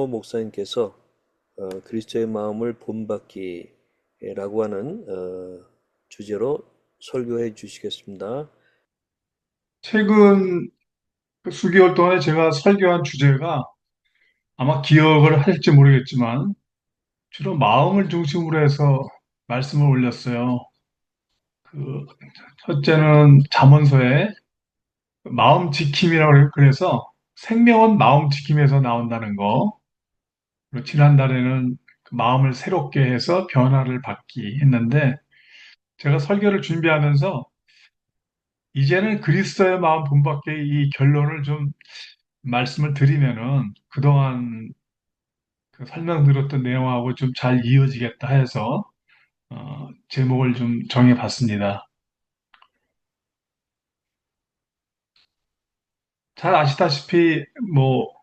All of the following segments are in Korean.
김성호 목사님께서 그리스도의 마음을 본받기라고 하는 주제로 설교해 주시겠습니다. 최근 그 수개월 동안에 제가 설교한 주제가 아마 기억을 하실지 모르겠지만 주로 마음을 중심으로 해서 말씀을 올렸어요. 그 첫째는 잠언서에 마음 지킴이라고 그래서 생명은 마음 지킴에서 나온다는 거. 그리고 지난달에는 그 마음을 새롭게 해서 변화를 받기 했는데 제가 설교를 준비하면서 이제는 그리스도의 마음 본받기 이 결론을 좀 말씀을 드리면은 그동안 그 설명드렸던 내용하고 좀 잘 이어지겠다 해서 제목을 좀 정해봤습니다. 잘 아시다시피 뭐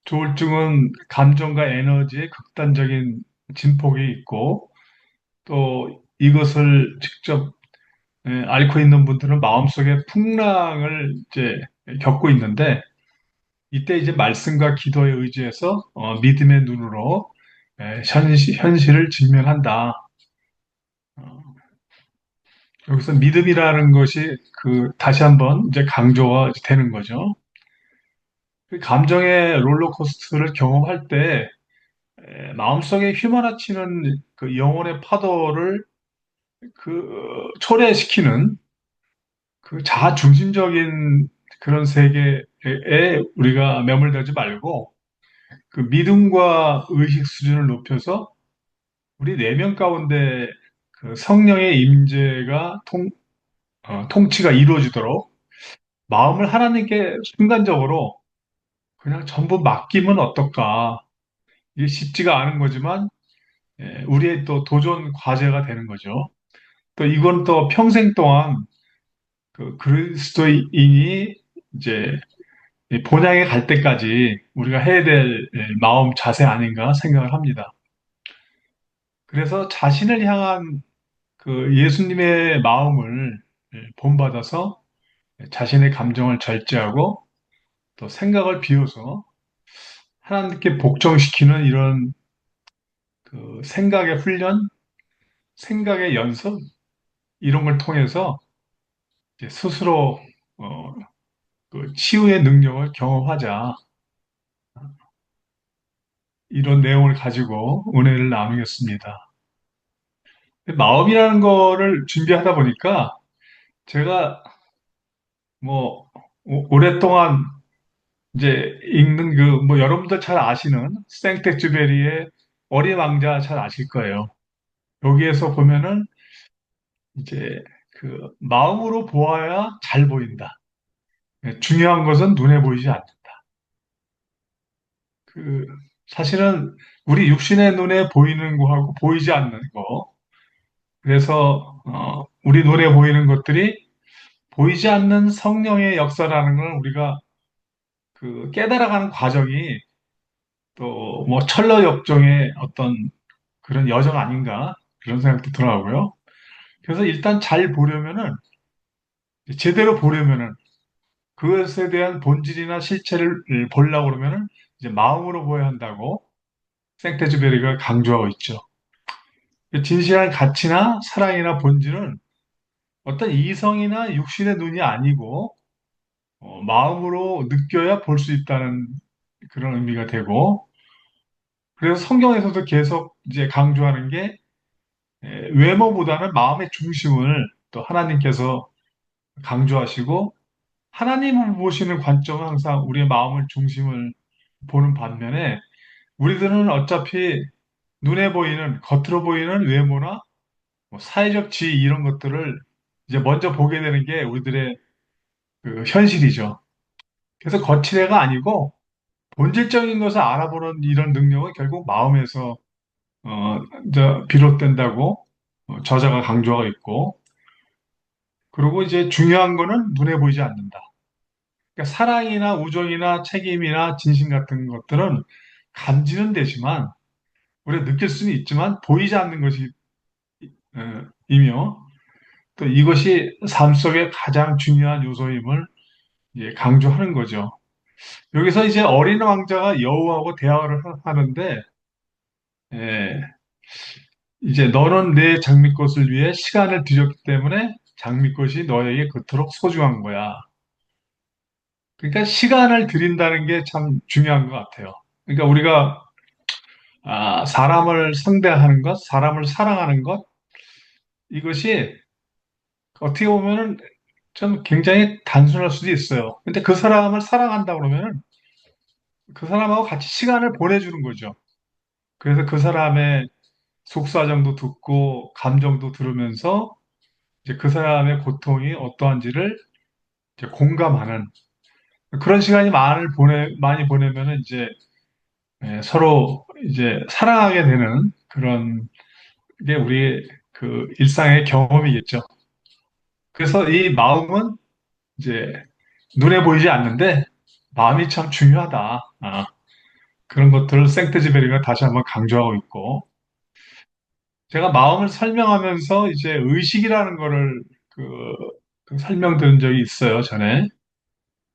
조울증은 감정과 에너지의 극단적인 진폭이 있고 또 이것을 직접 앓고 있는 분들은 마음속에 풍랑을 이제 겪고 있는데 이때 이제 말씀과 기도에 의지해서 믿음의 눈으로 현실을 직면한다. 어, 여기서 믿음이라는 것이 다시 한번 이제 강조가 되는 거죠. 그 감정의 롤러코스터를 경험할 때 마음속에 휘몰아치는 그 영혼의 파도를 초래시키는 그 자아 중심적인 그런 세계에 우리가 매몰되지 말고 그 믿음과 의식 수준을 높여서 우리 내면 가운데 그 성령의 임재가 통치가 이루어지도록 마음을 하나님께 순간적으로 그냥 전부 맡기면 어떨까? 이게 쉽지가 않은 거지만 우리의 또 도전 과제가 되는 거죠. 또 이건 또 평생 동안 그 그리스도인이 이제 이 본향에 갈 때까지 우리가 해야 될 마음 자세 아닌가 생각을 합니다. 그래서 자신을 향한 그 예수님의 마음을 본받아서 자신의 감정을 절제하고 또 생각을 비워서 하나님께 복종시키는 이런 그 생각의 훈련, 생각의 연습 이런 걸 통해서 이제 스스로 어, 그 치유의 능력을 경험하자 이런 내용을 가지고 은혜를 나누겠습니다. 마음이라는 거를 준비하다 보니까 제가 뭐 오랫동안 이제 읽는 그 뭐 여러분들 잘 아시는 생텍쥐베리의 어린 왕자 잘 아실 거예요. 여기에서 보면은 이제 그 마음으로 보아야 잘 보인다. 중요한 것은 눈에 보이지 않는다. 그 사실은 우리 육신의 눈에 보이는 거하고 보이지 않는 거. 그래서 우리 눈에 보이는 것들이 보이지 않는 성령의 역사라는 걸 우리가 그 깨달아가는 과정이 또 뭐 철러 역정의 어떤 그런 여정 아닌가 그런 생각도 들어가고요. 그래서 일단 잘 보려면은 제대로 보려면은 그것에 대한 본질이나 실체를 보려고 그러면은 이제 마음으로 보아야 한다고 생테즈베리가 강조하고 있죠. 진실한 가치나 사랑이나 본질은 어떤 이성이나 육신의 눈이 아니고 마음으로 느껴야 볼 수 있다는 그런 의미가 되고 그래서 성경에서도 계속 이제 강조하는 게 외모보다는 마음의 중심을 또 하나님께서 강조하시고 하나님을 보시는 관점은 항상 우리의 마음을 중심을 보는 반면에 우리들은 어차피 눈에 보이는 겉으로 보이는 외모나 뭐 사회적 지위 이런 것들을 이제 먼저 보게 되는 게 우리들의 그 현실이죠. 그래서 거칠애가 아니고 본질적인 것을 알아보는 이런 능력은 결국 마음에서 비롯된다고 저자가 강조하고 있고 그리고 이제 중요한 거는 눈에 보이지 않는다. 그러니까 사랑이나 우정이나 책임이나 진심 같은 것들은 감지는 되지만 우리가 느낄 수는 있지만 보이지 않는 것이 이며 또 이것이 삶 속의 가장 중요한 요소임을 이제 강조하는 거죠. 여기서 이제 어린 왕자가 여우하고 대화를 하는데, 예, 이제 너는 내 장미꽃을 위해 시간을 들였기 때문에 장미꽃이 너에게 그토록 소중한 거야. 그러니까 시간을 들인다는 게 참 중요한 것 같아요. 그러니까 우리가 사람을 상대하는 것, 사람을 사랑하는 것, 이것이 어떻게 보면은 좀 굉장히 단순할 수도 있어요. 근데 그 사람을 사랑한다 그러면은 그 사람하고 같이 시간을 보내주는 거죠. 그래서 그 사람의 속사정도 듣고 감정도 들으면서 이제 그 사람의 고통이 어떠한지를 이제 공감하는 그런 시간이 많이 보내면은 이제 서로 이제 사랑하게 되는 그런 게 우리 그 일상의 경험이겠죠. 그래서 이 마음은 이제 눈에 보이지 않는데 마음이 참 중요하다. 그런 것들을 생트지베리가 다시 한번 강조하고 있고 제가 마음을 설명하면서 이제 의식이라는 거를 그, 그 설명드린 적이 있어요, 전에.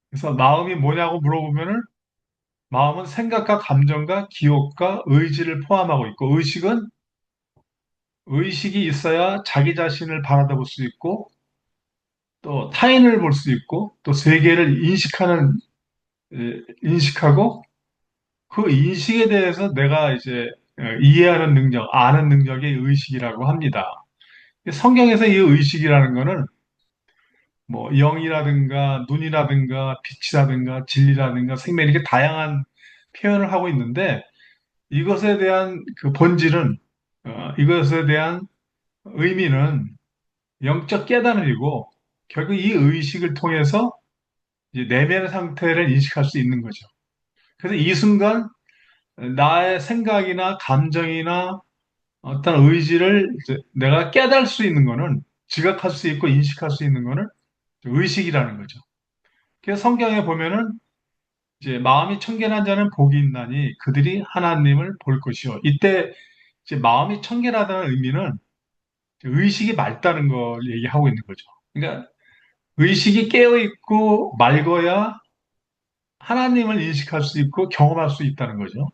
그래서 마음이 뭐냐고 물어보면은 마음은 생각과 감정과 기억과 의지를 포함하고 있고 의식이 있어야 자기 자신을 바라볼 수 있고 또 타인을 볼 수 있고 또 세계를 인식하고 그 인식에 대해서 내가 이제 이해하는 능력, 아는 능력이 의식이라고 합니다. 성경에서 이 의식이라는 거는 뭐 영이라든가 눈이라든가 빛이라든가 진리라든가 생명 이렇게 다양한 표현을 하고 있는데 이것에 대한 그 본질은 이것에 대한 의미는 영적 깨달음이고 결국 이 의식을 통해서 이제 내면의 상태를 인식할 수 있는 거죠. 그래서 이 순간 나의 생각이나 감정이나 어떤 의지를 이제 내가 깨달을 수 있는 거는 지각할 수 있고 인식할 수 있는 거는 의식이라는 거죠. 그래서 성경에 보면은 이제 마음이 청결한 자는 복이 있나니 그들이 하나님을 볼 것이요. 이때 이제 마음이 청결하다는 의미는 의식이 맑다는 걸 얘기하고 있는 거죠. 그러니까 의식이 깨어 있고 맑아야 하나님을 인식할 수 있고 경험할 수 있다는 거죠.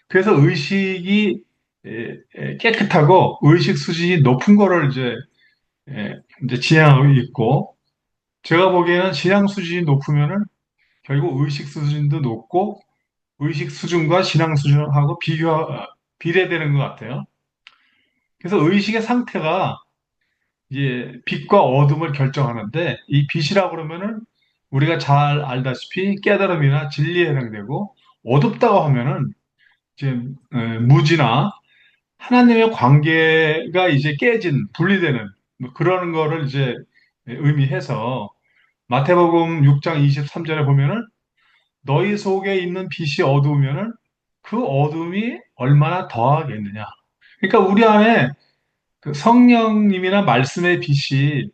그래서 의식이 깨끗하고 의식 수준이 높은 거를 이제 지향하고 있고 제가 보기에는 지향 수준이 높으면은 결국 의식 수준도 높고 의식 수준과 신앙 수준하고 비례되는 것 같아요. 그래서 의식의 상태가 이제 빛과 어둠을 결정하는데 이 빛이라고 그러면은 우리가 잘 알다시피 깨달음이나 진리에 해당되고 어둡다고 하면은 이제 무지나 하나님의 관계가 이제 깨진 분리되는 뭐 그런 거를 이제 의미해서 마태복음 6장 23절에 보면은 너희 속에 있는 빛이 어두우면은 그 어둠이 얼마나 더하겠느냐. 그러니까 우리 안에 그 성령님이나 말씀의 빛이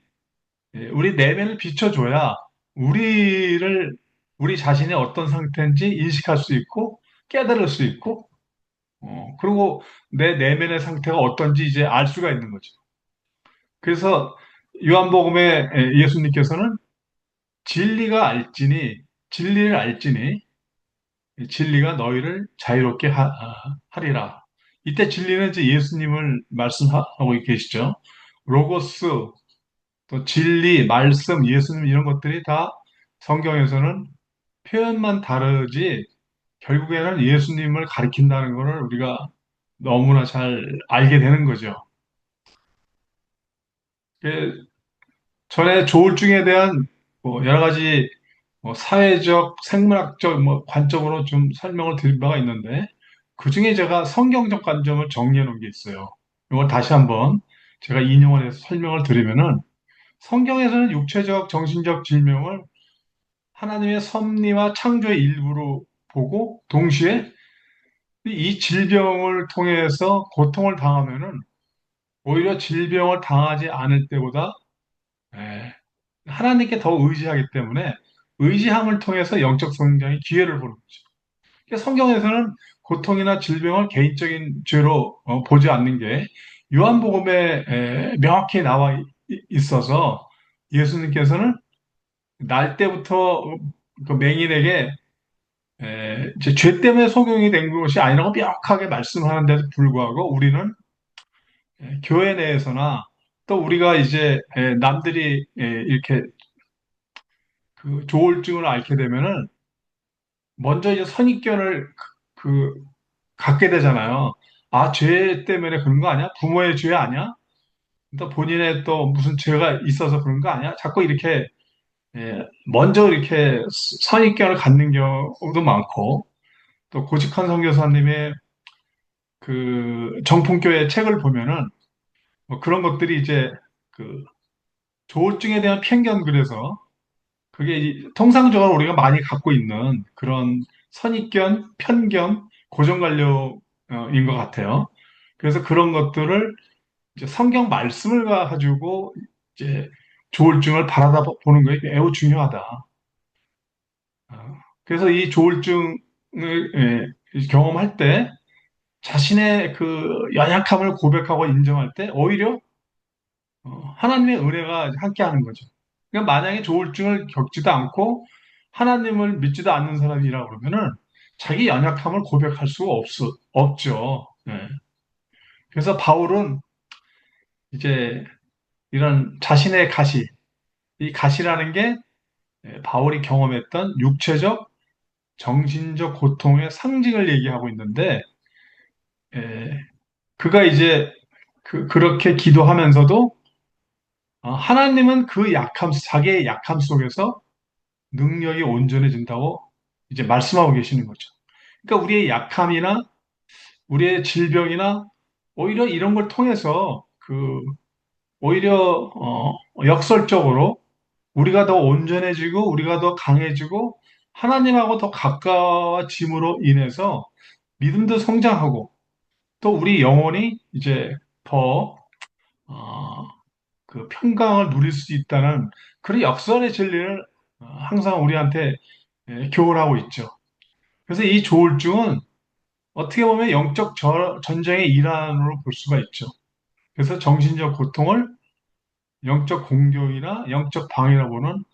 우리 내면을 비춰줘야 우리를 우리 자신이 어떤 상태인지 인식할 수 있고 깨달을 수 있고 그리고 내 내면의 상태가 어떤지 이제 알 수가 있는 거죠. 그래서 요한복음에 예수님께서는 진리가 알지니 진리를 알지니 진리가 너희를 자유롭게 하리라. 이때 진리는 이제 예수님을 말씀하고 계시죠. 로고스, 또 진리, 말씀, 예수님 이런 것들이 다 성경에서는 표현만 다르지 결국에는 예수님을 가리킨다는 것을 우리가 너무나 잘 알게 되는 거죠. 그 전에 조울증에 대한 뭐 여러 가지 뭐 사회적, 생물학적 뭐 관점으로 좀 설명을 드린 바가 있는데 그 중에 제가 성경적 관점을 정리해 놓은 게 있어요. 이걸 다시 한번 제가 인용을 해서 설명을 드리면은 성경에서는 육체적, 정신적 질병을 하나님의 섭리와 창조의 일부로 보고 동시에 이 질병을 통해서 고통을 당하면은 오히려 질병을 당하지 않을 때보다 예, 하나님께 더 의지하기 때문에 의지함을 통해서 영적 성장의 기회를 보는 거죠. 그러니까 성경에서는 고통이나 질병을 개인적인 죄로 보지 않는 게 요한복음에 명확히 나와 있어서 예수님께서는 날 때부터 그 맹인에게 이제 죄 때문에 속용이 된 것이 아니라고 명확하게 말씀하는데도 불구하고 우리는 교회 내에서나 또 우리가 이제 남들이 이렇게 그 조울증을 앓게 되면은 먼저 이제 선입견을 갖게 되잖아요. 아, 죄 때문에 그런 거 아니야? 부모의 죄 아니야? 또 본인의 또 무슨 죄가 있어서 그런 거 아니야? 자꾸 이렇게 먼저 이렇게 선입견을 갖는 경우도 많고 또 고직한 선교사님의 그 정품교회 책을 보면은 뭐 그런 것들이 이제 그 조울증에 대한 편견 그래서 그게 통상적으로 우리가 많이 갖고 있는 그런 선입견, 편견, 고정관념인 것 같아요. 그래서 그런 것들을 이제 성경 말씀을 가지고 이제 조울증을 바라다 보는 것이 매우 중요하다. 그래서 이 조울증을 경험할 때 자신의 그 연약함을 고백하고 인정할 때 오히려 하나님의 은혜가 함께하는 거죠. 그러니까 만약에 조울증을 겪지도 않고 하나님을 믿지도 않는 사람이라 그러면은 자기 연약함을 고백할 수가 없죠. 예. 그래서 바울은 이제 이런 자신의 가시, 이 가시라는 게 바울이 경험했던 육체적, 정신적 고통의 상징을 얘기하고 있는데, 예, 그가 이제 그렇게 기도하면서도 하나님은 그 자기의 약함 속에서 능력이 온전해진다고 이제 말씀하고 계시는 거죠. 그러니까 우리의 약함이나 우리의 질병이나 오히려 이런 걸 통해서 오히려 역설적으로 우리가 더 온전해지고 우리가 더 강해지고 하나님하고 더 가까워짐으로 인해서 믿음도 성장하고 또 우리 영혼이 이제 더 어, 그 평강을 누릴 수 있다는 그런 역설의 진리를 항상 우리한테 교훈하고 있죠. 그래서 이 조울증은 어떻게 보면 영적 전쟁의 일환으로 볼 수가 있죠. 그래서 정신적 고통을 영적 공격이나 영적 방해라 보는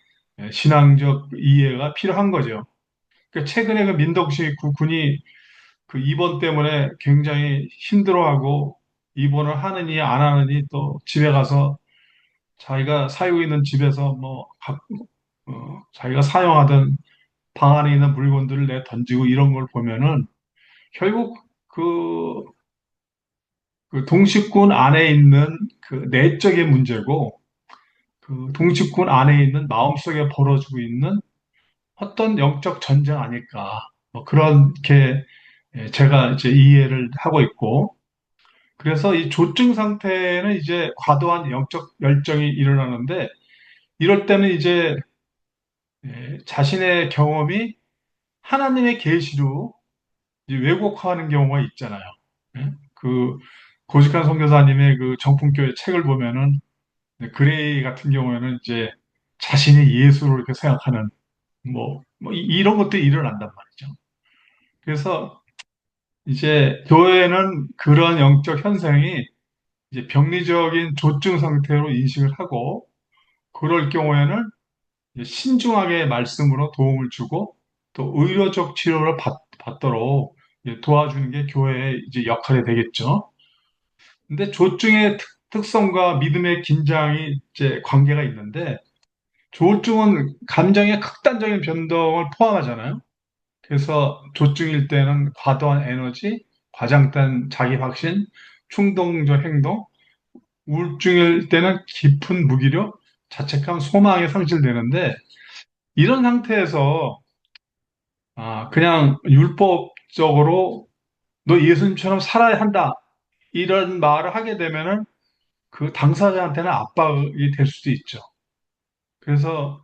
신앙적 이해가 필요한 거죠. 그러니까 최근에 그 민덕식 군이 그 입원 때문에 굉장히 힘들어하고 입원을 하느니 안 하느니 또 집에 가서 자기가 살고 있는 집에서 자기가 사용하던 방 안에 있는 물건들을 내 던지고 이런 걸 보면은 결국 그 동식군 안에 있는 그 내적인 문제고 그 동식군 안에 있는 마음속에 벌어지고 있는 어떤 영적 전쟁 아닐까. 뭐 그렇게 제가 이제 이해를 하고 있고 그래서 이 조증 상태는 이제 과도한 영적 열정이 일어나는데 이럴 때는 이제 자신의 경험이 하나님의 계시로 이제 왜곡하는 경우가 있잖아요. 그 고직한 선교사님의 그 정품교회 책을 보면은 그레이 같은 경우에는 이제 자신이 예수로 이렇게 생각하는 이런 것들이 일어난단 말이죠. 그래서 이제 교회는 그런 영적 현상이 이제 병리적인 조증 상태로 인식을 하고 그럴 경우에는 이제 신중하게 말씀으로 도움을 주고 또 의료적 치료를 받도록 이제 도와주는 게 교회의 이제 역할이 되겠죠. 근데 조증의 특성과 믿음의 긴장이 이제 관계가 있는데 조증은 감정의 극단적인 변동을 포함하잖아요. 그래서 조증일 때는 과도한 에너지, 과장된 자기 확신, 충동적 행동, 우울증일 때는 깊은 무기력, 자책감, 소망이 상실되는데 이런 상태에서 그냥 율법적으로 너 예수님처럼 살아야 한다 이런 말을 하게 되면은 그 당사자한테는 압박이 될 수도 있죠. 그래서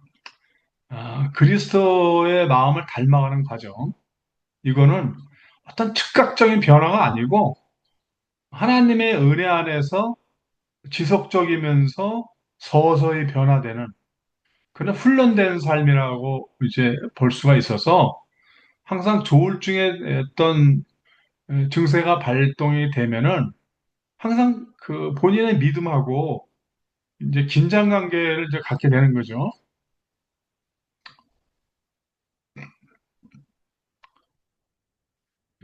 그리스도의 마음을 닮아가는 과정 이거는 어떤 즉각적인 변화가 아니고 하나님의 은혜 안에서 지속적이면서 서서히 변화되는 그런 훈련된 삶이라고 이제 볼 수가 있어서 항상 조울증의 어떤 증세가 발동이 되면은 항상 그 본인의 믿음하고 이제 긴장 관계를 이제 갖게 되는 거죠.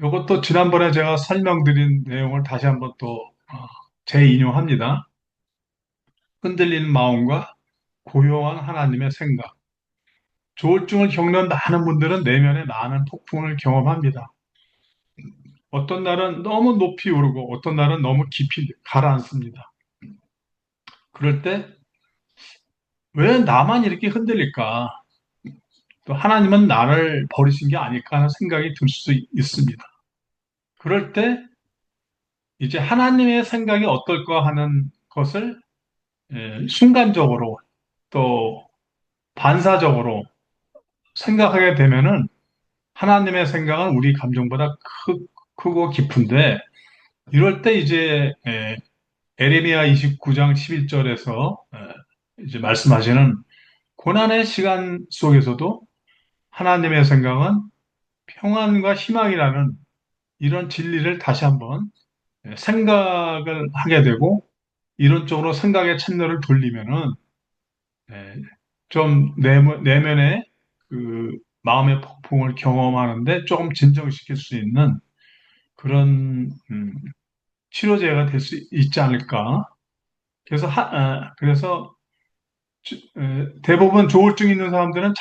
이것도 지난번에 제가 설명드린 내용을 다시 한번 또 재인용합니다. 흔들리는 마음과 고요한 하나님의 생각. 조울증을 겪는 많은 분들은 내면에 많은 폭풍을 경험합니다. 어떤 날은 너무 높이 오르고 어떤 날은 너무 깊이 가라앉습니다. 그럴 때 왜 나만 이렇게 흔들릴까? 또 하나님은 나를 버리신 게 아닐까 하는 생각이 들 수 있습니다. 그럴 때 이제 하나님의 생각이 어떨까 하는 것을 순간적으로 또 반사적으로 생각하게 되면은 하나님의 생각은 우리 감정보다 크고 깊은데 이럴 때 이제 에레미야 29장 11절에서 이제 말씀하시는 고난의 시간 속에서도 하나님의 생각은 평안과 희망이라는 이런 진리를 다시 한번 생각을 하게 되고 이런 쪽으로 생각의 채널을 돌리면은 좀 내면의 그 마음의 폭풍을 경험하는데 조금 진정시킬 수 있는 그런 치료제가 될 수 있지 않을까. 그래서 그래서 대부분 조울증 있는 사람들은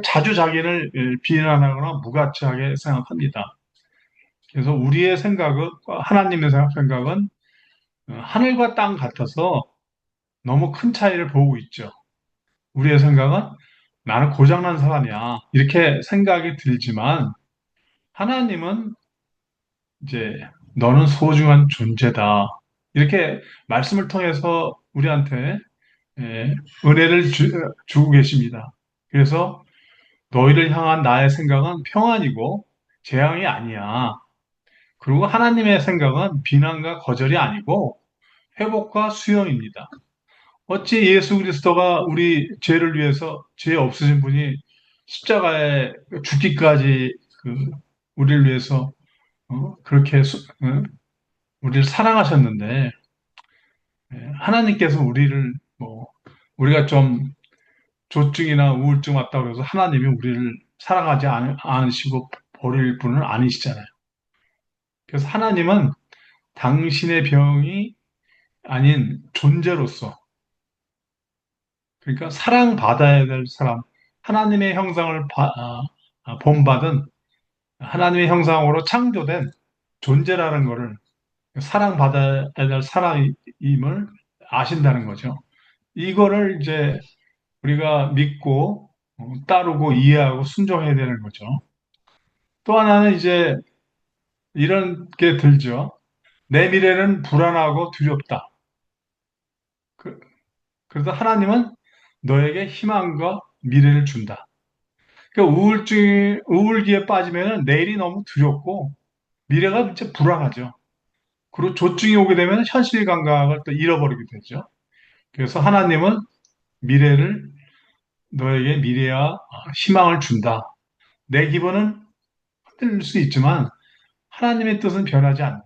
자주 자기를 비난하거나 무가치하게 생각합니다. 그래서 우리의 생각은 하나님의 생각은 하늘과 땅 같아서 너무 큰 차이를 보고 있죠. 우리의 생각은 나는 고장난 사람이야. 이렇게 생각이 들지만 하나님은 이제 너는 소중한 존재다. 이렇게 말씀을 통해서 우리한테 은혜를 주고 계십니다. 그래서 너희를 향한 나의 생각은 평안이고 재앙이 아니야. 그리고 하나님의 생각은 비난과 거절이 아니고 회복과 수용입니다. 어찌 예수 그리스도가 우리 죄를 위해서 죄 없으신 분이 십자가에 죽기까지 우리를 위해서 그렇게 우리를 사랑하셨는데 하나님께서 우리를 뭐 우리가 좀 조증이나 우울증 왔다고 해서 하나님이 우리를 사랑하지 않으시고 버릴 분은 아니시잖아요. 그래서 하나님은 당신의 병이 아닌 존재로서 그러니까 사랑받아야 될 사람, 하나님의 형상을 본받은 하나님의 형상으로 창조된 존재라는 것을 사랑받아야 될 사람임을 아신다는 거죠. 이거를 이제 우리가 믿고 따르고 이해하고 순종해야 되는 거죠. 또 하나는 이제 이런 게 들죠. 내 미래는 불안하고 두렵다. 그, 그래서 하나님은 너에게 희망과 미래를 준다. 그러니까 우울기에 빠지면 내일이 너무 두렵고 미래가 진짜 불안하죠. 그리고 조증이 오게 되면 현실 감각을 또 잃어버리게 되죠. 그래서 하나님은 미래를 너에게 미래와 희망을 준다. 내 기분은 흔들릴 수 있지만 하나님의 뜻은 변하지 않는다.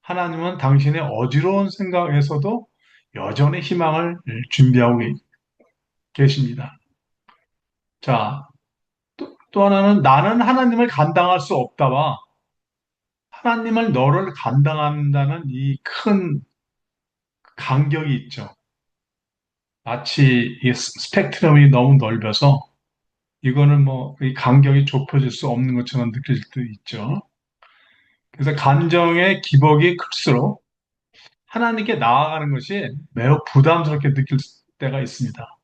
하나님은 당신의 어지러운 생각에서도 여전히 희망을 준비하고 계십니다. 자, 또 하나는 나는 하나님을 감당할 수 없다와 하나님을 너를 감당한다는 이 큰 간격이 있죠. 마치 이 스펙트럼이 너무 넓어서 이거는 뭐 이 간격이 좁혀질 수 없는 것처럼 느껴질 수 있죠. 그래서 감정의 기복이 클수록 하나님께 나아가는 것이 매우 부담스럽게 느낄 때가 있습니다.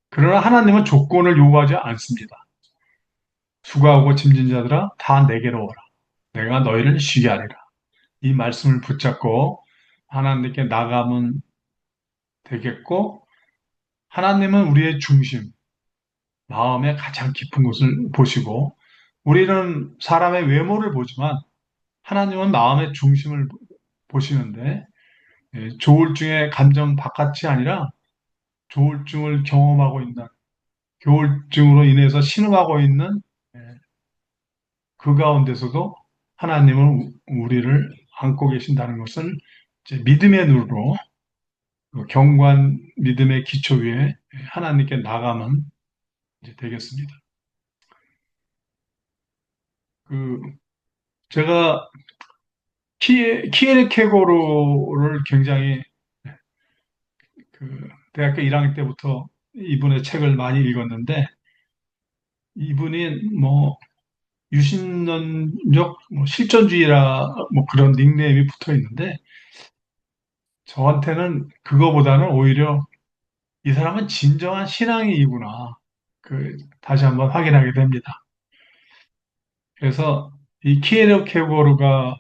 그러나 하나님은 조건을 요구하지 않습니다. 수고하고 짐진 자들아 다 내게로 오라. 내가 너희를 쉬게 하리라. 이 말씀을 붙잡고 하나님께 나가면 되겠고 하나님은 우리의 중심, 마음의 가장 깊은 곳을 보시고 우리는 사람의 외모를 보지만 하나님은 마음의 중심을 보시는데 조울증의 감정 바깥이 아니라 조울증을 경험하고 있는 조울증으로 인해서 신음하고 있는 예, 그 가운데서도 하나님은 우리를 안고 계신다는 것을 이제 믿음의 눈으로 그 경관 믿음의 기초 위에 하나님께 나가면 이제 되겠습니다. 그 제가 키에르케고르를 굉장히 대학교 1학년 때부터 이분의 책을 많이 읽었는데 이분이 뭐 유신론적 실존주의라 뭐 그런 닉네임이 붙어 있는데 저한테는 그거보다는 오히려 이 사람은 진정한 신앙인이구나. 다시 한번 확인하게 됩니다. 그래서 이 키에르케고르가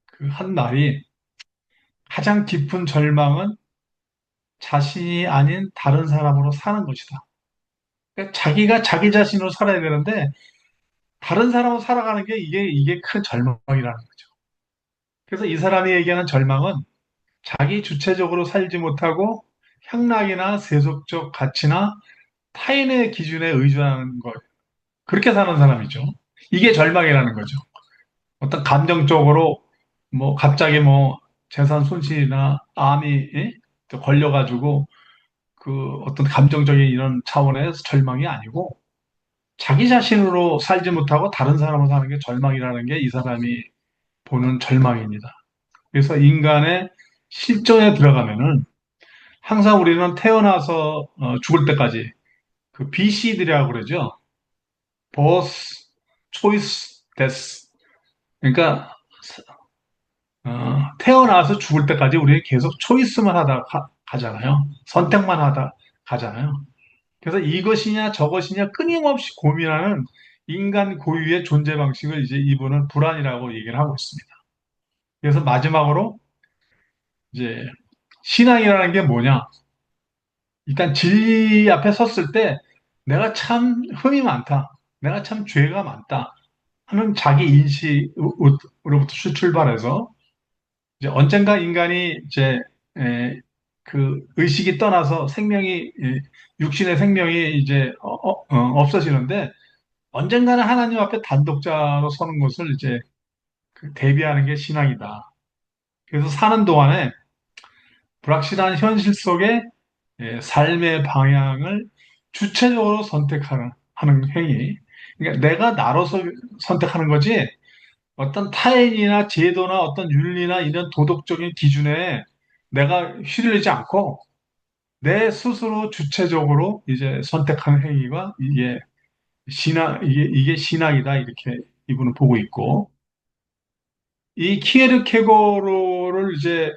그 한 말이 가장 깊은 절망은 자신이 아닌 다른 사람으로 사는 것이다. 그러니까 자기가 자기 자신으로 살아야 되는데 다른 사람으로 살아가는 게 이게 큰 절망이라는 거죠. 그래서 이 사람이 얘기하는 절망은 자기 주체적으로 살지 못하고 향락이나 세속적 가치나 타인의 기준에 의존하는 것. 그렇게 사는 사람이죠. 이게 절망이라는 거죠. 어떤 감정적으로 뭐 갑자기 뭐 재산 손실이나 암이 또 걸려가지고 어떤 감정적인 이런 차원의 절망이 아니고 자기 자신으로 살지 못하고 다른 사람으로 사는 게 절망이라는 게 이 사람이 보는 절망입니다. 그래서 인간의 실존에 들어가면은 항상 우리는 태어나서 죽을 때까지 BC들이라고 그러죠. birth, choice, death. 그러니까 태어나서 죽을 때까지 우리 계속 초이스만 하다 가잖아요. 선택만 하다 가잖아요. 그래서 이것이냐 저것이냐 끊임없이 고민하는 인간 고유의 존재 방식을 이제 이분은 불안이라고 얘기를 하고 있습니다. 그래서 마지막으로 이제 신앙이라는 게 뭐냐? 일단 진리 앞에 섰을 때 내가 참 흠이 많다. 내가 참 죄가 많다. 하는 자기 인식으로부터 출발해서 이제 언젠가 인간이 이제 의식이 떠나서 육신의 생명이 이제 없어지는데 언젠가는 하나님 앞에 단독자로 서는 것을 이제 대비하는 게 신앙이다. 그래서 사는 동안에 불확실한 현실 속에 삶의 방향을 주체적으로 하는 행위. 그러니까 내가 나로서 선택하는 거지 어떤 타인이나 제도나 어떤 윤리나 이런 도덕적인 기준에 내가 휘둘리지 않고 내 스스로 주체적으로 이제 선택하는 행위가 이게 신앙이다 이렇게 이분은 보고 있고 이 키에르케고르를 이제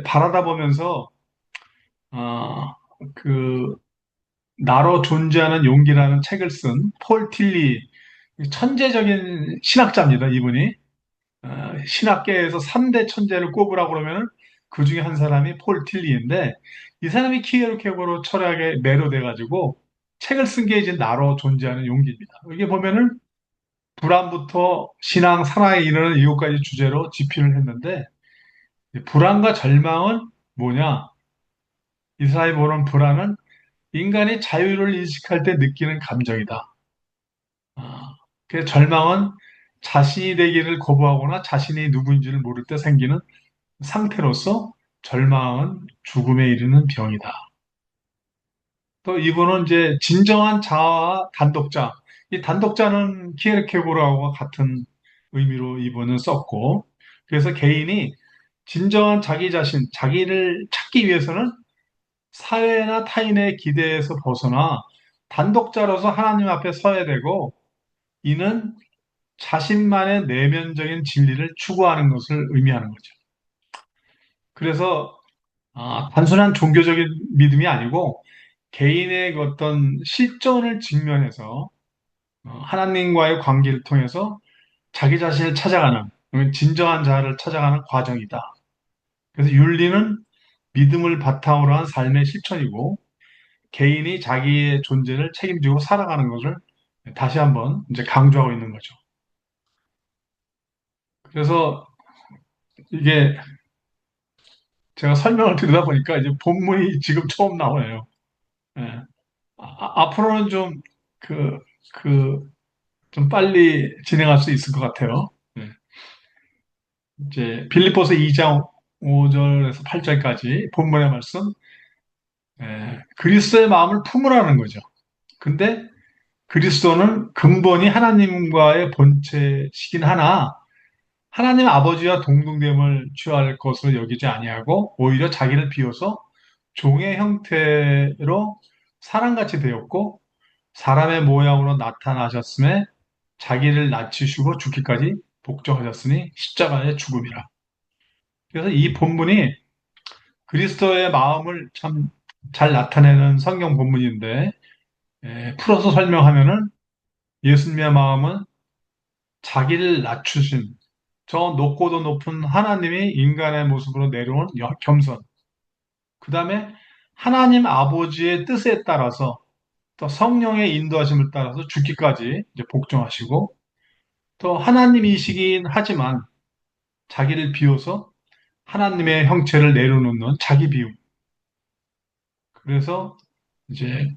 바라다 보면서 어, 그 나로 존재하는 용기라는 책을 쓴 폴 틸리 천재적인 신학자입니다 이분이 신학계에서 3대 천재를 꼽으라고 그러면은 그 중에 한 사람이 폴 틸리인데 이 사람이 키에르케고르 철학에 매료돼가지고 책을 쓴 게 이제 나로 존재하는 용기입니다. 이게 보면은 불안부터 신앙, 사랑에 이르는 7가지 주제로 집필을 했는데 불안과 절망은 뭐냐? 이 사람이 보는 불안은 인간이 자유를 인식할 때 느끼는 감정이다. 그 절망은 자신이 되기를 거부하거나 자신이 누구인지를 모를 때 생기는 상태로서 절망은 죽음에 이르는 병이다. 또 이분은 이제 진정한 자아와 단독자, 이 단독자는 키에르케고르하고 같은 의미로 이분은 썼고, 그래서 개인이 진정한 자기 자신, 자기를 찾기 위해서는 사회나 타인의 기대에서 벗어나 단독자로서 하나님 앞에 서야 되고, 이는 자신만의 내면적인 진리를 추구하는 것을 의미하는 거죠. 그래서 단순한 종교적인 믿음이 아니고 개인의 그 어떤 실존을 직면해서 하나님과의 관계를 통해서 자기 자신을 찾아가는 진정한 자아를 찾아가는 과정이다. 그래서 윤리는 믿음을 바탕으로 한 삶의 실천이고 개인이 자기의 존재를 책임지고 살아가는 것을 다시 한번 이제 강조하고 있는 거죠. 그래서 이게 제가 설명을 드리다 보니까 이제 본문이 지금 처음 나오네요. 예. 앞으로는 그, 좀 빨리 진행할 수 있을 것 같아요. 예. 이제 빌립보서 2장 5절에서 8절까지 본문의 말씀, 그리스도의 마음을 품으라는 거죠. 근데 그리스도는 근본이 하나님과의 본체시긴 하나 하나님 아버지와 동등됨을 취할 것으로 여기지 아니하고 오히려 자기를 비워서 종의 형태로 사람같이 되었고 사람의 모양으로 나타나셨음에 자기를 낮추시고 죽기까지 복종하셨으니 십자가의 죽음이라. 그래서 이 본문이 그리스도의 마음을 참 잘 나타내는 성경 본문인데 풀어서 설명하면은 예수님의 마음은 자기를 낮추신 저 높고도 높은 하나님이 인간의 모습으로 내려온 겸손. 그 다음에 하나님 아버지의 뜻에 따라서 또 성령의 인도하심을 따라서 죽기까지 이제 복종하시고 또 하나님이시긴 하지만 자기를 비워서 하나님의 형체를 내려놓는 자기 비움. 그래서 이제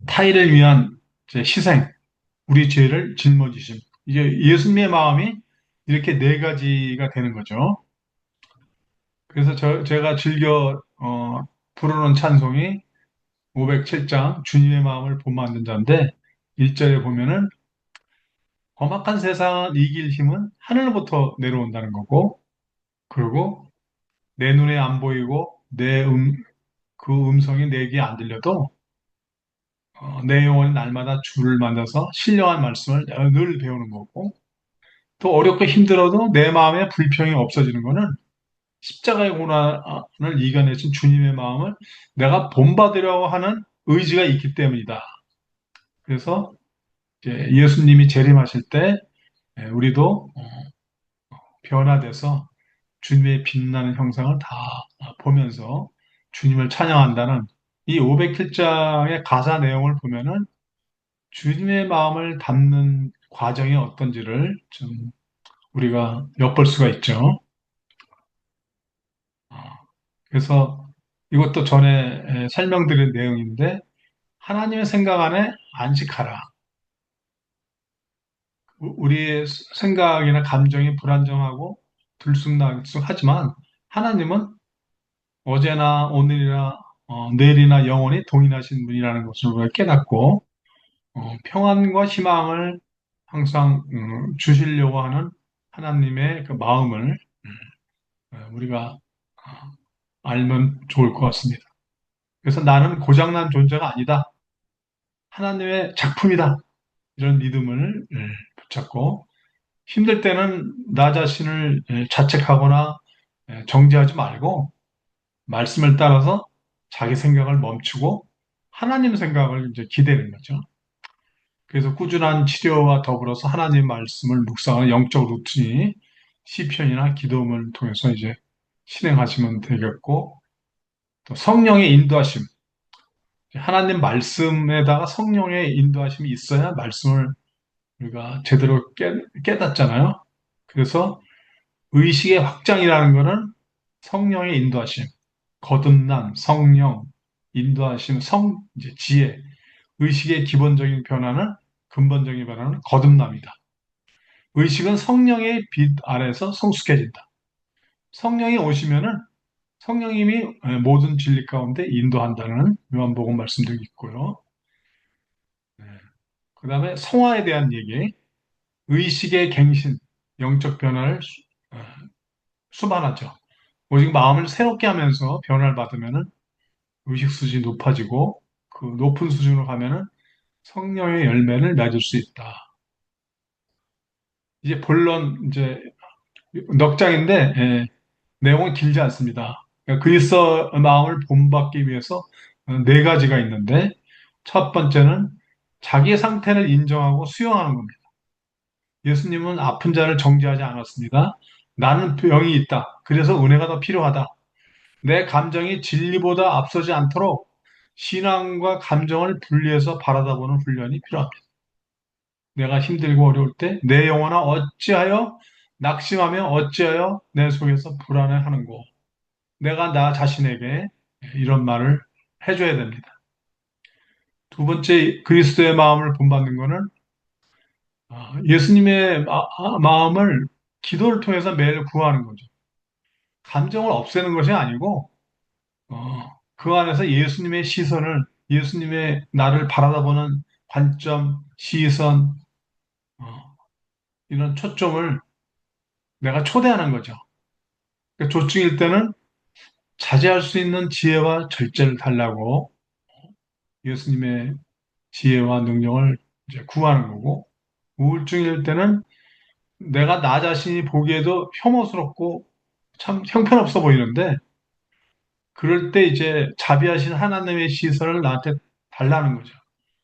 타인을 위한 이제 희생, 우리 죄를 짊어지심. 이제 예수님의 마음이 이렇게 네 가지가 되는 거죠. 그래서 제가 즐겨 부르는 찬송이 507장 주님의 마음을 본받는 자인데 1절에 보면은 험악한 세상을 이길 힘은 하늘로부터 내려온다는 거고 그리고 내 눈에 안 보이고 그 음성이 내게 안 들려도 내 영혼이 날마다 주를 만나서 신령한 말씀을 내가 늘 배우는 거고 또 어렵고 힘들어도 내 마음에 불평이 없어지는 거는 십자가의 고난을 이겨내신 주님의 마음을 내가 본받으려고 하는 의지가 있기 때문이다. 그래서 이제 예수님이 재림하실 때 우리도 변화돼서 주님의 빛나는 형상을 다 보면서 주님을 찬양한다는 이 507장의 가사 내용을 보면은 주님의 마음을 담는 과정이 어떤지를 좀 우리가 엿볼 수가 있죠. 어, 그래서 이것도 전에 설명드린 내용인데 하나님의 생각 안에 안식하라. 우리의 생각이나 감정이 불안정하고 들쑥날쑥하지만 하나님은 어제나 오늘이나 내일이나 영원히 동일하신 분이라는 것을 우리가 깨닫고 평안과 희망을 항상 주시려고 하는 하나님의 그 마음을 우리가 알면 좋을 것 같습니다. 그래서 나는 고장난 존재가 아니다. 하나님의 작품이다. 이런 믿음을 붙잡고 힘들 때는 나 자신을 자책하거나 정죄하지 말고 말씀을 따라서 자기 생각을 멈추고 하나님 생각을 이제 기대는 거죠. 그래서 꾸준한 치료와 더불어서 하나님 말씀을 묵상하는 영적 루틴이 시편이나 기도문을 통해서 이제 실행하시면 되겠고 또 성령의 인도하심 하나님 말씀에다가 성령의 인도하심이 있어야 말씀을 우리가 제대로 깨닫잖아요. 그래서 의식의 확장이라는 것은 성령의 인도하심, 거듭남, 성령, 인도하심, 이제 지혜, 의식의 기본적인 변화는 근본적인 변화는 거듭남이다. 의식은 성령의 빛 아래서 성숙해진다. 성령이 오시면은 성령님이 모든 진리 가운데 인도한다는 요한복음 말씀도 있고요. 그 다음에 성화에 대한 얘기, 의식의 갱신, 영적 변화를 어, 수반하죠. 오직 마음을 새롭게 하면서 변화를 받으면은 의식 수준이 높아지고 그 높은 수준으로 가면은 성령의 열매를 맺을 수 있다. 이제 본론 이제 넉 장인데 내용은 길지 않습니다. 그러니까 그리스도 마음을 본받기 위해서 네 가지가 있는데 첫 번째는 자기의 상태를 인정하고 수용하는 겁니다. 예수님은 아픈 자를 정죄하지 않았습니다. 나는 병이 있다. 그래서 은혜가 더 필요하다. 내 감정이 진리보다 앞서지 않도록 신앙과 감정을 분리해서 바라다보는 훈련이 필요합니다. 내가 힘들고 어려울 때 내 영혼아 어찌하여 낙심하며 어찌하여 내 속에서 불안해하는고 내가 나 자신에게 이런 말을 해줘야 됩니다. 두 번째 그리스도의 마음을 본받는 것은 예수님의 마음을 기도를 통해서 매일 구하는 거죠. 감정을 없애는 것이 아니고 그 안에서 예수님의 시선을 예수님의 나를 바라다보는 관점, 시선, 어, 이런 초점을 내가 초대하는 거죠. 그러니까 조증일 때는 자제할 수 있는 지혜와 절제를 달라고 예수님의 지혜와 능력을 이제 구하는 거고, 우울증일 때는 내가 나 자신이 보기에도 혐오스럽고 참 형편없어 보이는데, 그럴 때 이제 자비하신 하나님의 시선을 나한테 달라는 거죠.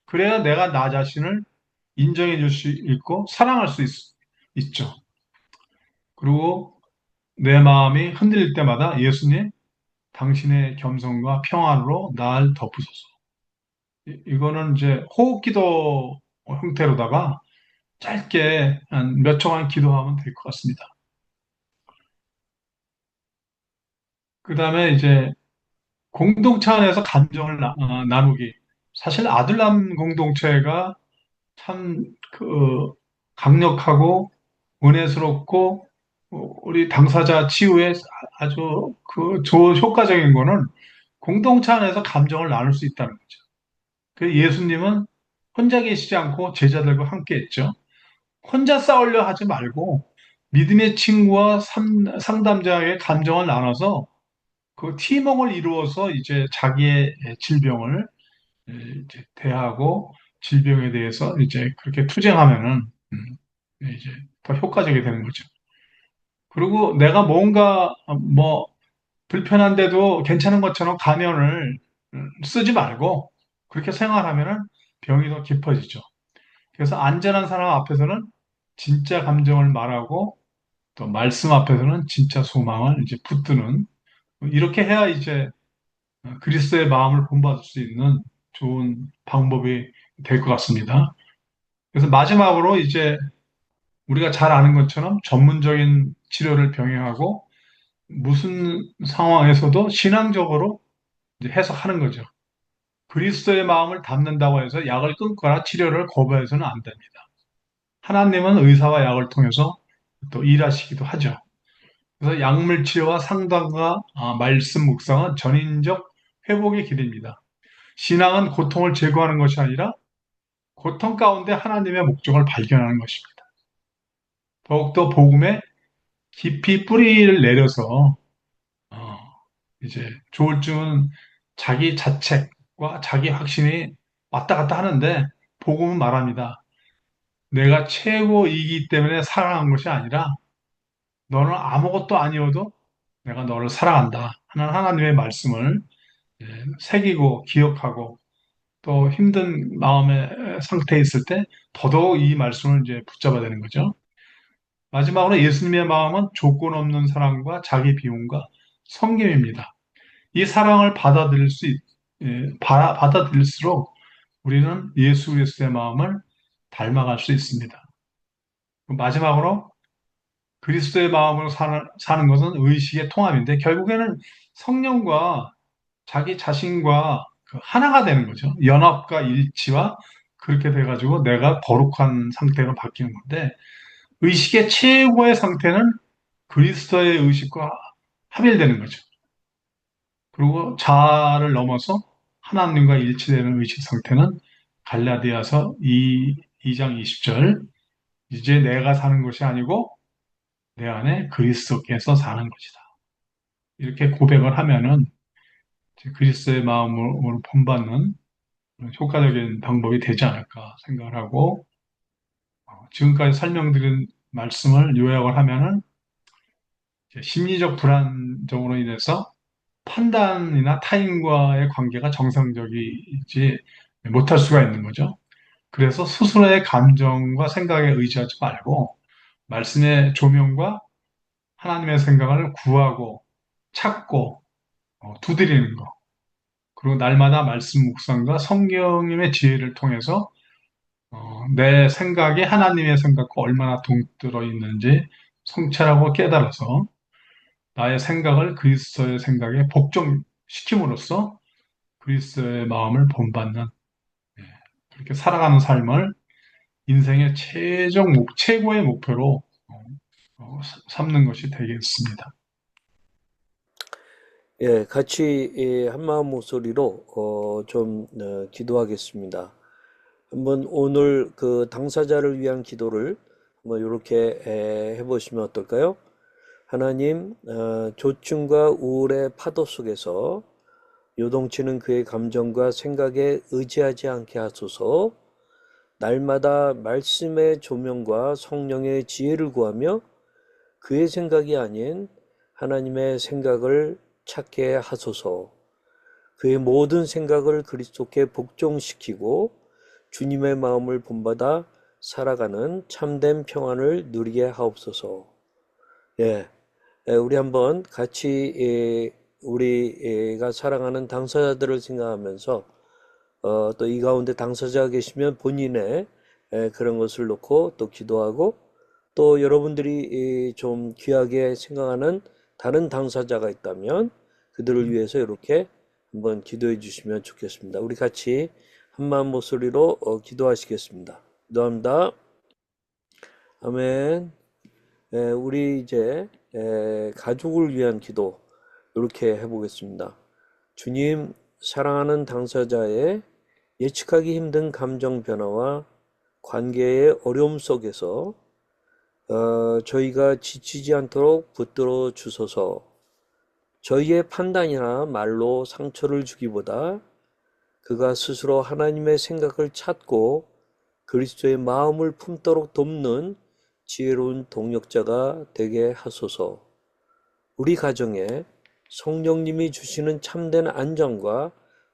그래야 내가 나 자신을 인정해 줄 수 있고 사랑할 수 있죠. 그리고 내 마음이 흔들릴 때마다 예수님, 당신의 겸손과 평안으로 날 덮으소서. 이거는 이제 호흡기도 형태로다가 짧게 한 몇 초간 기도하면 될 것 같습니다. 그 다음에 이제 공동체 안에서 감정을 나누기. 사실 아들남 공동체가 참 강력하고 은혜스럽고 우리 당사자 치유에 아주 효과적인 거는 공동체 안에서 감정을 나눌 수 있다는 거죠. 그 예수님은 혼자 계시지 않고 제자들과 함께 했죠. 혼자 싸우려 하지 말고 믿음의 친구와 상담자의 감정을 나눠서 그 팀워크를 이루어서 이제 자기의 질병을 이제 대하고 질병에 대해서 이제 그렇게 투쟁하면은 이제 더 효과적이 되는 거죠. 그리고 내가 뭔가 뭐 불편한데도 괜찮은 것처럼 가면을 쓰지 말고 그렇게 생활하면은 병이 더 깊어지죠. 그래서 안전한 사람 앞에서는 진짜 감정을 말하고 또 말씀 앞에서는 진짜 소망을 이제 붙드는 이렇게 해야 이제 그리스도의 마음을 본받을 수 있는 좋은 방법이 될 것 같습니다. 그래서 마지막으로 이제 우리가 잘 아는 것처럼 전문적인 치료를 병행하고 무슨 상황에서도 신앙적으로 이제 해석하는 거죠. 그리스도의 마음을 담는다고 해서 약을 끊거나 치료를 거부해서는 안 됩니다. 하나님은 의사와 약을 통해서 또 일하시기도 하죠. 그래서 약물 치료와 상담과 말씀 묵상은 전인적 회복의 길입니다. 신앙은 고통을 제거하는 것이 아니라 고통 가운데 하나님의 목적을 발견하는 것입니다. 더욱더 복음에 깊이 뿌리를 내려서 어, 이제 조울증은 자기 자책과 자기 확신이 왔다 갔다 하는데 복음은 말합니다. 내가 최고이기 때문에 사랑한 것이 아니라 너는 아무것도 아니어도 내가 너를 사랑한다 하는 하나님의 말씀을 새기고 기억하고 또 힘든 마음의 상태에 있을 때 더더욱 이 말씀을 이제 붙잡아야 되는 거죠. 마지막으로 예수님의 마음은 조건 없는 사랑과 자기 비움과 섬김입니다. 이 사랑을 받아들일수록 우리는 예수 그리스도의 마음을 닮아갈 수 있습니다. 마지막으로 그리스도의 마음으로 사는 것은 의식의 통합인데 결국에는 성령과 자기 자신과 하나가 되는 거죠. 연합과 일치와 그렇게 돼가지고 내가 거룩한 상태로 바뀌는 건데 의식의 최고의 상태는 그리스도의 의식과 합일되는 거죠. 그리고 자아를 넘어서 하나님과 일치되는 의식 상태는 갈라디아서 2장 20절 이제 내가 사는 것이 아니고 내 안에 그리스도께서 사는 것이다. 이렇게 고백을 하면은 그리스도의 마음으로 본받는 효과적인 방법이 되지 않을까 생각을 하고 지금까지 설명드린 말씀을 요약을 하면은 심리적 불안정으로 인해서 판단이나 타인과의 관계가 정상적이지 못할 수가 있는 거죠. 그래서 스스로의 감정과 생각에 의지하지 말고 말씀의 조명과 하나님의 생각을 구하고 찾고 두드리는 거. 그리고 날마다 말씀 묵상과 성경님의 지혜를 통해서 내 생각이 하나님의 생각과 얼마나 동떨어 있는지 성찰하고 깨달아서 나의 생각을 그리스도의 생각에 복종시킴으로써 그리스도의 마음을 본받는 예, 그렇게 살아가는 삶을 인생의 최고의 목표로 삼는 것이 되겠습니다. 예, 같이 한마음 목소리로 좀 기도하겠습니다. 한번 오늘 그 당사자를 위한 기도를 한번 이렇게 해보시면 어떨까요? 하나님, 조증과 우울의 파도 속에서 요동치는 그의 감정과 생각에 의지하지 않게 하소서. 날마다 말씀의 조명과 성령의 지혜를 구하며 그의 생각이 아닌 하나님의 생각을 찾게 하소서. 그의 모든 생각을 그리스도께 복종시키고 주님의 마음을 본받아 살아가는 참된 평안을 누리게 하옵소서. 예, 우리 한번 같이 우리가 사랑하는 당사자들을 생각하면서 또 이 가운데 당사자가 계시면 본인의 그런 것을 놓고 또 기도하고, 또 여러분들이 좀 귀하게 생각하는 다른 당사자가 있다면 그들을 위해서 이렇게 한번 기도해 주시면 좋겠습니다. 우리 같이 한마음 목소리로 기도하시겠습니다. 기도합니다. 아멘. 우리 이제 가족을 위한 기도 이렇게 해보겠습니다. 주님, 사랑하는 당사자의 예측하기 힘든 감정 변화와 관계의 어려움 속에서 저희가 지치지 않도록 붙들어 주소서. 저희의 판단이나 말로 상처를 주기보다 그가 스스로 하나님의 생각을 찾고 그리스도의 마음을 품도록 돕는 지혜로운 동력자가 되게 하소서. 우리 가정에 성령님이 주시는 참된 안정과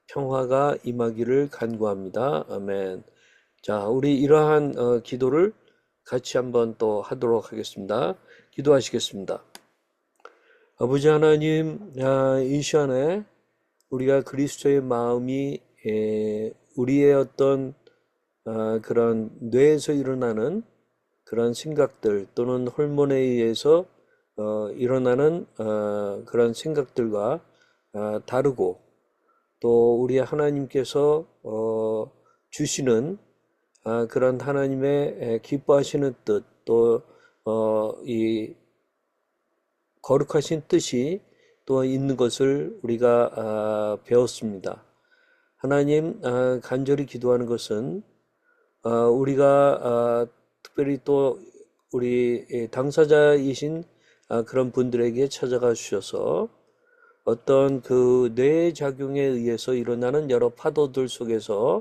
평화가 임하기를 간구합니다. 아멘. 자, 우리 이러한 기도를 같이 한번 또 하도록 하겠습니다. 기도하시겠습니다. 아버지 하나님, 이 시간에 우리가 그리스도의 마음이 우리의 어떤 그런 뇌에서 일어나는 그런 생각들 또는 호르몬에 의해서 일어나는 그런 생각들과 다르고, 또 우리 하나님께서 주시는 그런 하나님의 기뻐하시는 뜻, 또 이 거룩하신 뜻이 또 있는 것을 우리가 배웠습니다. 하나님, 간절히 기도하는 것은 우리가 특별히 또 우리 당사자이신 그런 분들에게 찾아가 주셔서 어떤 그 뇌작용에 의해서 일어나는 여러 파도들 속에서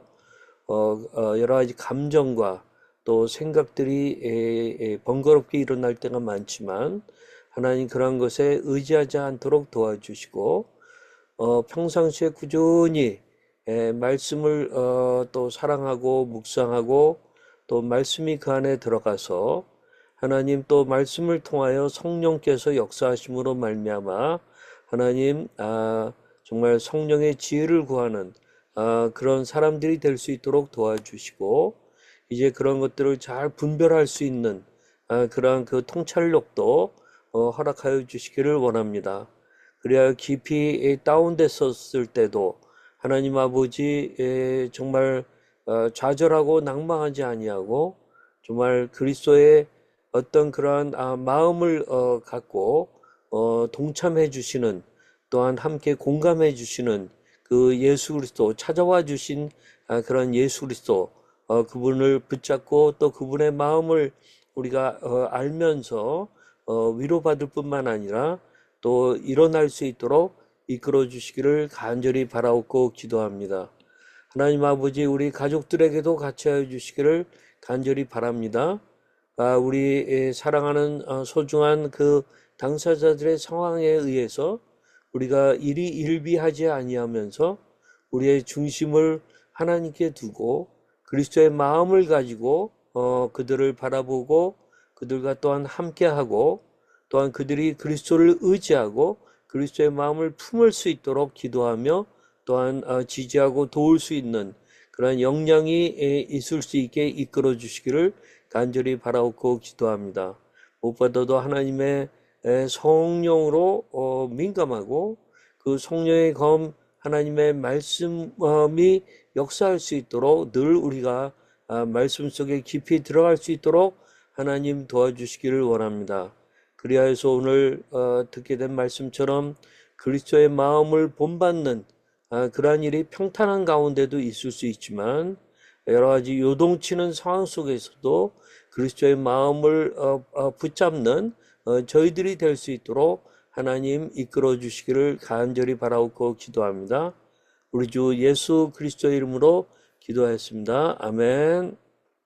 여러 가지 감정과 또 생각들이 번거롭게 일어날 때가 많지만, 하나님 그런 것에 의지하지 않도록 도와주시고 평상시에 꾸준히 말씀을 또 사랑하고 묵상하고, 또 말씀이 그 안에 들어가서 하나님 또 말씀을 통하여 성령께서 역사하심으로 말미암아 하나님 정말 성령의 지혜를 구하는 그런 사람들이 될 수 있도록 도와주시고, 이제 그런 것들을 잘 분별할 수 있는 그러한 그 통찰력도 허락하여 주시기를 원합니다. 그래야 깊이 다운됐었을 때도 하나님 아버지 정말 좌절하고 낭망하지 아니하고, 정말 그리스도의 어떤 그러한 마음을 갖고 동참해 주시는, 또한 함께 공감해 주시는 그 예수 그리스도, 찾아와 주신 그런 예수 그리스도, 그분을 붙잡고 또 그분의 마음을 우리가 알면서 위로받을 뿐만 아니라 또 일어날 수 있도록 이끌어 주시기를 간절히 바라옵고 기도합니다. 하나님 아버지, 우리 가족들에게도 같이 하여 주시기를 간절히 바랍니다. 우리 사랑하는 소중한 그 당사자들의 상황에 의해서 우리가 일이 일비하지 아니하면서 우리의 중심을 하나님께 두고 그리스도의 마음을 가지고 그들을 바라보고 그들과 또한 함께하고, 또한 그들이 그리스도를 의지하고 그리스도의 마음을 품을 수 있도록 기도하며, 또한 지지하고 도울 수 있는 그런 역량이 있을 수 있게 이끌어 주시기를 간절히 바라옵고 기도합니다. 무엇보다도 하나님의 성령으로 민감하고 그 성령의 검 하나님의 말씀이 역사할 수 있도록 늘 우리가 말씀 속에 깊이 들어갈 수 있도록 하나님 도와주시기를 원합니다. 그리하여서 오늘 듣게 된 말씀처럼 그리스도의 마음을 본받는 그러한 일이 평탄한 가운데도 있을 수 있지만, 여러 가지 요동치는 상황 속에서도 그리스도의 마음을 붙잡는 저희들이 될 수 있도록 하나님 이끌어 주시기를 간절히 바라옵고 기도합니다. 우리 주 예수 그리스도의 이름으로 기도하였습니다. 아멘.